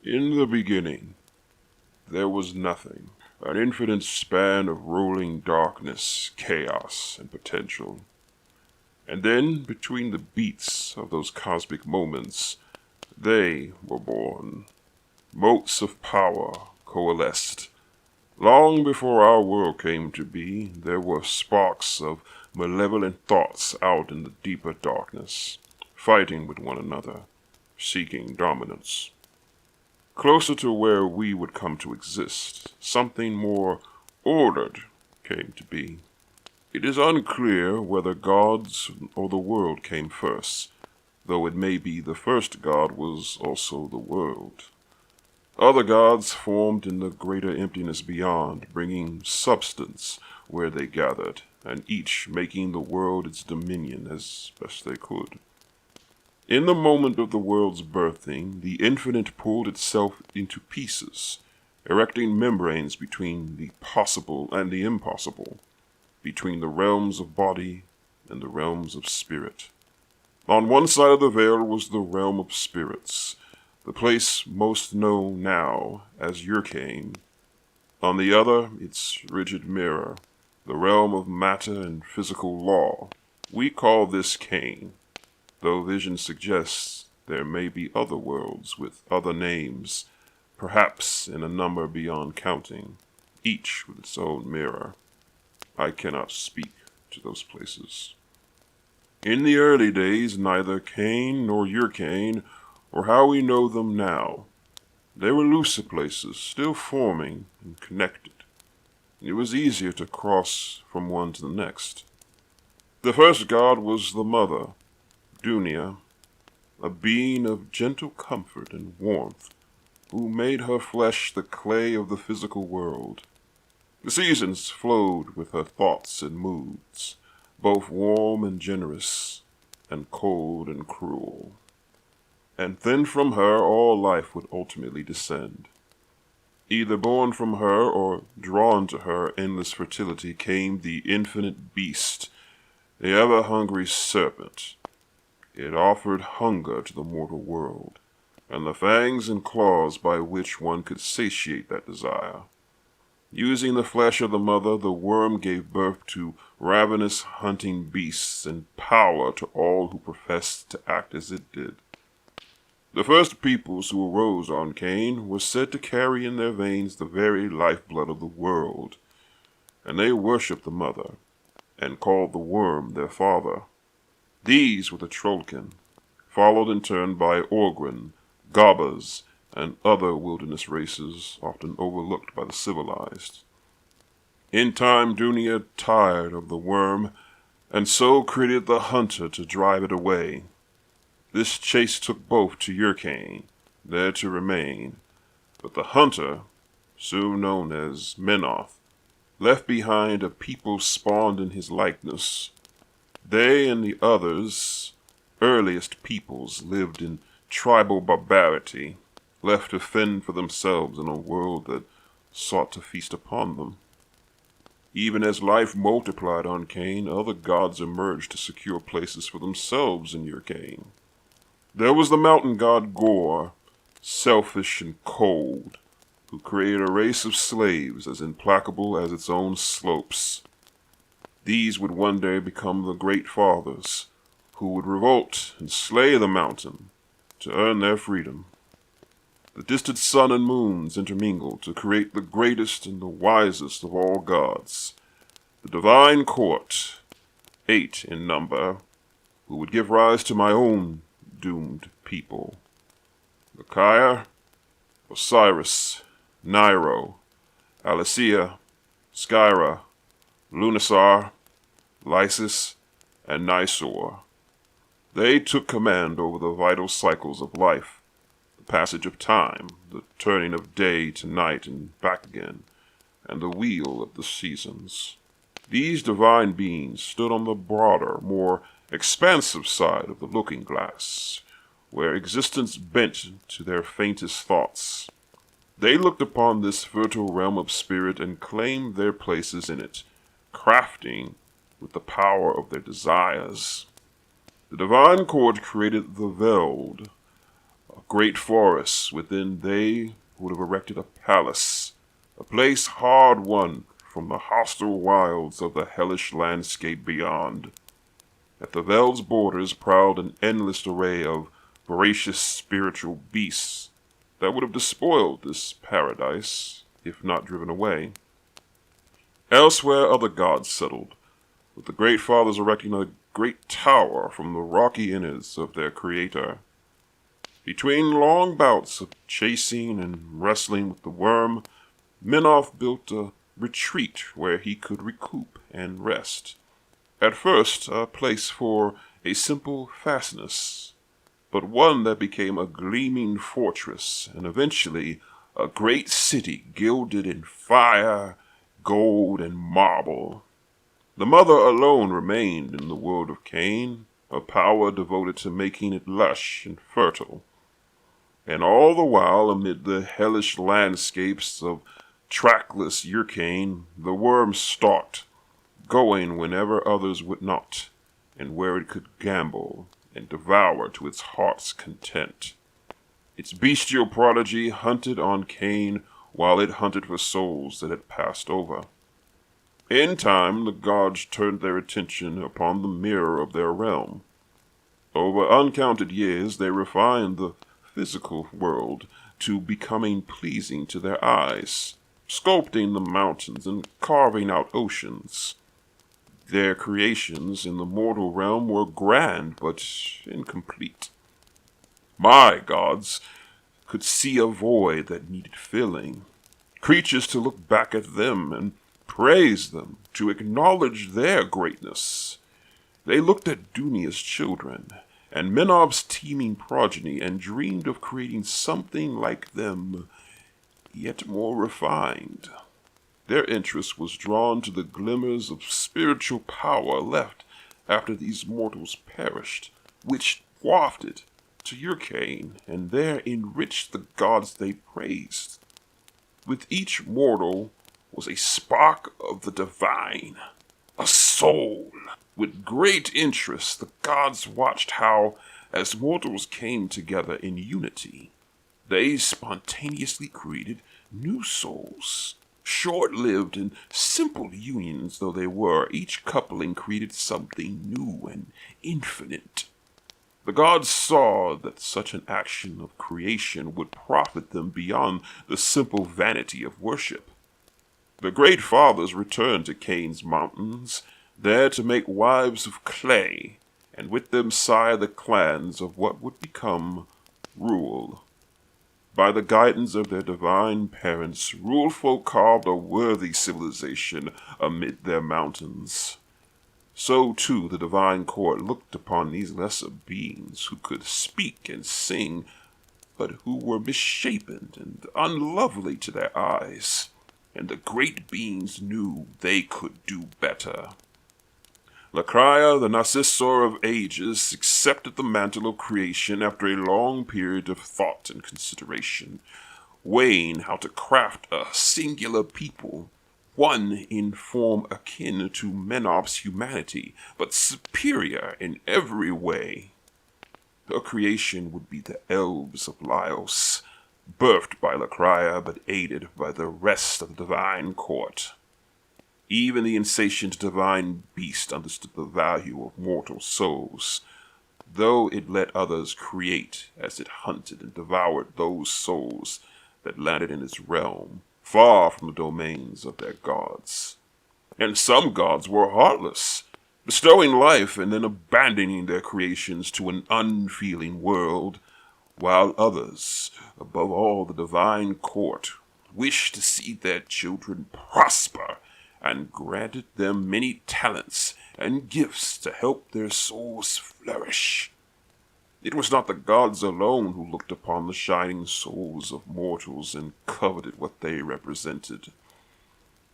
In the beginning, there was nothing, an infinite span of rolling darkness, chaos, and potential. And then, between the beats of those cosmic moments, they were born. Motes of power coalesced. Long before our world came to be, there were sparks of malevolent thoughts out in the deeper darkness, fighting with one another, seeking dominance. Closer to where we would come to exist, something more ordered came to be. It is unclear whether gods or the world came first, though it may be the first god was also the world. Other gods formed in the greater emptiness beyond, bringing substance where they gathered, and each making the world its dominion as best they could. In the moment of the world's birthing, the infinite pulled itself into pieces, erecting membranes between the possible and the impossible, between the realms of body and the realms of spirit. On one side of the veil was the realm of spirits, the place most known now as Caen. On the other, its rigid mirror, the realm of matter and physical law. We call this Caen, though vision suggests there may be other worlds with other names, perhaps in a number beyond counting, each with its own mirror. I cannot speak to those places. In the early days, neither Caen nor Caen, or how we know them now. They were looser places, still forming and connected. It was easier to cross from one to the next. The first god was the mother, Dunia, a being of gentle comfort and warmth, who made her flesh the clay of the physical world. The seasons flowed with her thoughts and moods, both warm and generous, and cold and cruel. And then from her all life would ultimately descend. Either born from her or drawn to her endless fertility came the infinite beast, the ever-hungry serpent. It offered hunger to the mortal world, and the fangs and claws by which one could satiate that desire. Using the flesh of the mother, the worm gave birth to ravenous hunting beasts and power to all who professed to act as it did. The first peoples who arose on Caen were said to carry in their veins the very lifeblood of the world, and they worshipped the mother, and called the worm their father. These were the Trollkin, followed in turn by Orgrin, Gobbas, and other wilderness races often overlooked by the civilized. In time, Dunia tired of the worm, and so created the hunter to drive it away. This chase took both to Caen, there to remain, but the hunter, soon known as Menoth, left behind a people spawned in his likeness. They and the others, earliest peoples, lived in tribal barbarity, left to fend for themselves in a world that sought to feast upon them. Even as life multiplied on Caen, other gods emerged to secure places for themselves in Caen. There was the mountain god Gore, selfish and cold, who created a race of slaves as implacable as its own slopes. These would one day become the Great Fathers, who would revolt and slay the mountain to earn their freedom. The distant sun and moons intermingled to create the greatest and the wisest of all gods, the divine court, 8 in number, who would give rise to my own doomed people. Micaiah, Osiris, Niro, Alicia, Skyra, Lunarsar, Lysis, and Nisor. They took command over the vital cycles of life, the passage of time, the turning of day to night and back again, and the wheel of the seasons. These divine beings stood on the broader, more expansive side of the looking-glass, where existence bent to their faintest thoughts. They looked upon this fertile realm of spirit and claimed their places in it, crafting with the power of their desires. The divine court created the Veld, a great forests. Within they would have erected a palace, a place hard won from the hostile wilds of the hellish landscape beyond. At the Veld's borders prowled an endless array of voracious spiritual beasts that would have despoiled this paradise, if not driven away. Elsewhere other gods settled, with the Great Fathers erecting a great tower from the rocky innards of their creator. Between long bouts of chasing and wrestling with the worm, Menoth built a retreat where he could recoup and rest. At first, a place for a simple fastness, but one that became a gleaming fortress, and eventually a great city gilded in fire, gold, and marble. The mother alone remained in the world of Caen, a power devoted to making it lush and fertile. And all the while, amid the hellish landscapes of trackless Urcain, the worm stalked, going whenever others would not, and where it could gamble and devour to its heart's content. Its bestial prodigy hunted on Cain while it hunted for souls that had passed over. In time, the gods turned their attention upon the mirror of their realm. Over uncounted years, they refined the physical world to becoming pleasing to their eyes, sculpting the mountains and carving out oceans. Their creations in the mortal realm were grand but incomplete. My gods could see a void that needed filling, creatures to look back at them and praise them, to acknowledge their greatness. They looked at Dunia's children and Menob's teeming progeny and dreamed of creating something like them, yet more refined. Their interest was drawn to the glimmers of spiritual power left after these mortals perished, which wafted to Urcain and there enriched the gods they praised. With each mortal was a spark of the divine, a soul. With great interest, the gods watched how, as mortals came together in unity, they spontaneously created new souls. Short-lived and simple unions though they were, each coupling created something new and infinite. The gods saw that such an action of creation would profit them beyond the simple vanity of worship. The Great Fathers returned to Cain's mountains, there to make wives of clay, and with them sire the clans of what would become rule. By the guidance of their divine parents, rule folk carved a worthy civilization amid their mountains. So, too, the divine court looked upon these lesser beings who could speak and sing, but who were misshapen and unlovely to their eyes, and the great beings knew they could do better. Lacria, the Narcissor of ages, accepted the mantle of creation after a long period of thought and consideration, weighing how to craft a singular people, one in form akin to Menop's humanity, but superior in every way. Her creation would be the elves of Laos, birthed by Lacria but aided by the rest of the divine court. Even the insatiate divine beast understood the value of mortal souls, though it let others create as it hunted and devoured those souls that landed in its realm, far from the domains of their gods. And some gods were heartless, bestowing life and then abandoning their creations to an unfeeling world, while others, above all the divine court, wished to see their children prosper and granted them many talents and gifts to help their souls flourish. It was not the gods alone who looked upon the shining souls of mortals and coveted what they represented.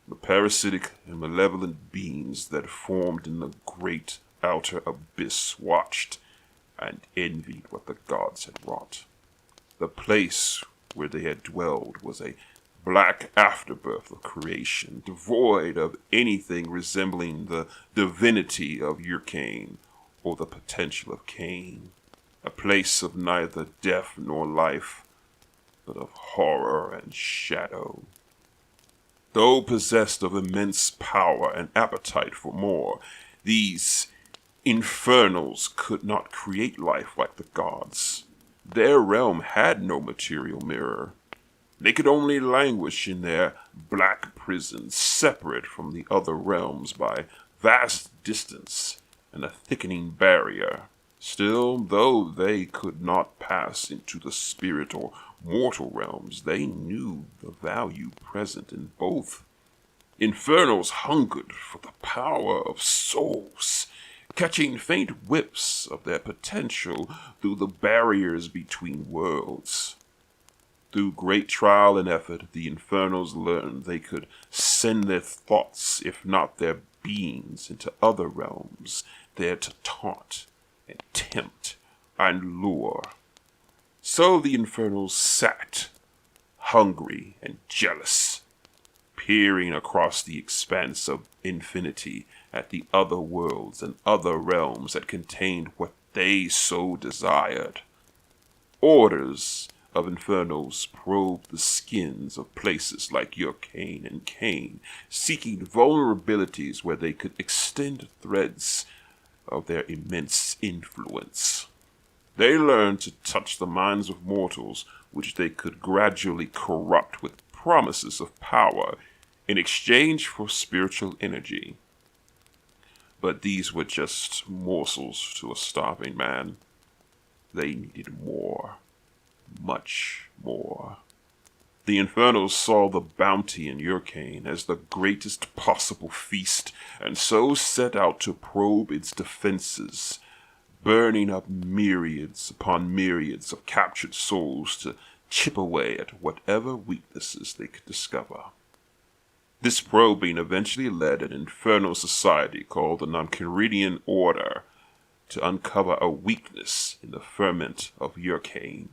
The parasitic and malevolent beings that formed in the great outer abyss watched and envied what the gods had wrought. The place where they had dwelled was a black afterbirth of creation, devoid of anything resembling the divinity of Urcain or the potential of Cain. a place of neither death nor life, but of horror and shadow. Though possessed of immense power and appetite for more, these infernals could not create life like the gods. Their realm had no material mirror. They could only languish in their black prisons, separate from the other realms by vast distance and a thickening barrier. Still, though they could not pass into the spirit or mortal realms, they knew the value present in both. Infernals hungered for the power of souls, catching faint whiffs of their potential through the barriers between worlds. Through great trial and effort, the Infernals learned they could send their thoughts, if not their beings, into other realms, there to taunt and tempt and lure. So the Infernals sat, hungry and jealous, peering across the expanse of infinity at the other worlds and other realms that contained what they so desired. Orders of Infernals probed the skins of places like Caen and Caen, seeking vulnerabilities where they could extend threads of their immense influence. They learned to touch the minds of mortals, which they could gradually corrupt with promises of power in exchange for spiritual energy. But these were just morsels to a starving man. They needed more. Much more. The Infernals saw the bounty in Caen as the greatest possible feast, and so set out to probe its defenses, burning up myriads upon myriads of captured souls to chip away at whatever weaknesses they could discover. This probing eventually led an infernal society called the Noncuridian Order to uncover a weakness in the ferment of Caen.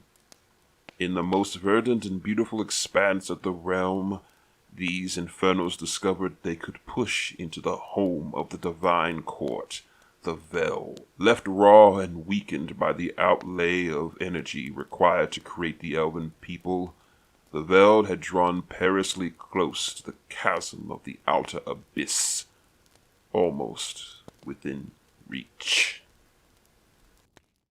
In the most verdant and beautiful expanse of the realm, these Infernals discovered they could push into the home of the divine court, the Vel. Left raw and weakened by the outlay of energy required to create the elven people, the Vel had drawn perilously close to the chasm of the outer abyss, almost within reach.